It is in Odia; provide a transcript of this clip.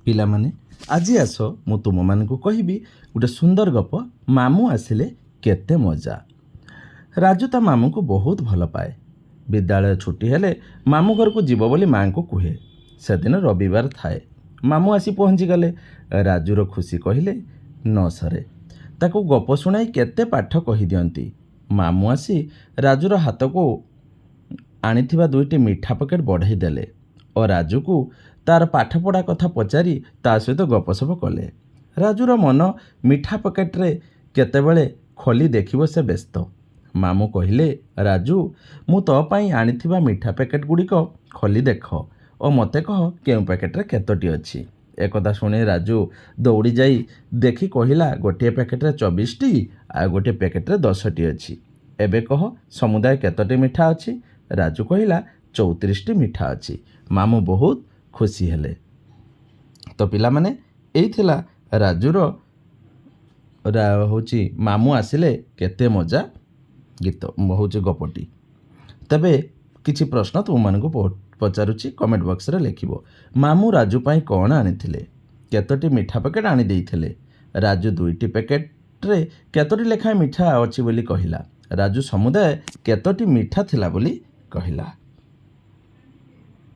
ପିଲାମାନେ ଆଜି ଆସ ମୁଁ ତୁମମାନଙ୍କୁ କହିବି ଗୋଟେ ସୁନ୍ଦର ଗପ ମାମୁଁ ଆସିଲେ କେତେ ମଜା। ରାଜୁ ତା ମାମୁଁକୁ ବହୁତ ଭଲ ପାଏ। ବିଦ୍ୟାଳୟ ଛୁଟି ହେଲେ ମାମୁଁ ଘରକୁ ଯିବ ବୋଲି ମାଆଙ୍କୁ କୁହେ। ସେଦିନ ରବିବାର ଥାଏ। ମାମୁଁ ଆସି ପହଞ୍ଚିଗଲେ। ରାଜୁର ଖୁସି କହିଲେ ନ ସରେ। ତାକୁ ଗପ ଶୁଣାଇ କେତେ ପାଠ କହିଦିଅନ୍ତି। ମାମୁଁ ଆସି ରାଜୁର ହାତକୁ ଆଣିଥିବା 2ଟି ମିଠା ପ୍ୟାକେଟ୍ ବଢ଼ାଇ ଦେଲେ ଓ ରାଜୁକୁ ତାର ପାଠପଢ଼ା କଥା ପଚାରି ତା ସହିତ ଗପସପ କଲେ। ରାଜୁର ମନ ମିଠା ପ୍ୟାକେଟ୍ରେ କେତେବେଳେ ଖୋଲି ଦେଖିବ ସେ ବ୍ୟସ୍ତ। ମାମୁଁ କହିଲେ, ରାଜୁ, ମୁଁ ତୋ ପାଇଁ ଆଣିଥିବା ମିଠା ପ୍ୟାକେଟ୍ ଗୁଡ଼ିକ ଖୋଲି ଦେଖ ଓ ମୋତେ କହ କେଉଁ ପ୍ୟାକେଟ୍ରେ କେତୋଟି ଅଛି। ଏକଥା ଶୁଣି ରାଜୁ ଦୌଡ଼ି ଯାଇ ଦେଖି କହିଲା, ଗୋଟିଏ ପ୍ୟାକେଟ୍ରେ 24ଟି ଆଉ ଗୋଟିଏ ପ୍ୟାକେଟ୍ରେ 10ଟି ଅଛି। ଏବେ କହ ସମୁଦାୟ କେତୋଟି ମିଠା ଅଛି? ରାଜୁ କହିଲା 34ଟି ମିଠା ଅଛି। ମାମୁଁ ବହୁତ ଖୁସି ହେଲେ। ତ ପିଲାମାନେ ଏଇ ଥିଲା ରାଜୁର ହେଉଛି ମାମୁଁ ଆସିଲେ କେତେ ମଜା ଗୀତ ହେଉଛି ଗପଟି। ତେବେ କିଛି ପ୍ରଶ୍ନ ତୁମମାନଙ୍କୁ ପଚାରୁଛି, କମେଣ୍ଟ ବକ୍ସରେ ଲେଖିବ। ମାମୁଁ ରାଜୁ ପାଇଁ କ'ଣ ଆଣିଥିଲେ? କେତୋଟି ମିଠା ପ୍ୟାକେଟ୍ ଆଣି ଦେଇଥିଲେ? ରାଜୁ 2ଟି ପ୍ୟାକେଟ୍ରେ କେତୋଟି ଲେଖାଏଁ ମିଠା ଅଛି ବୋଲି କହିଲା? ରାଜୁ ସମୁଦାୟ କେତୋଟି ମିଠା ଥିଲା ବୋଲି କହିଲା?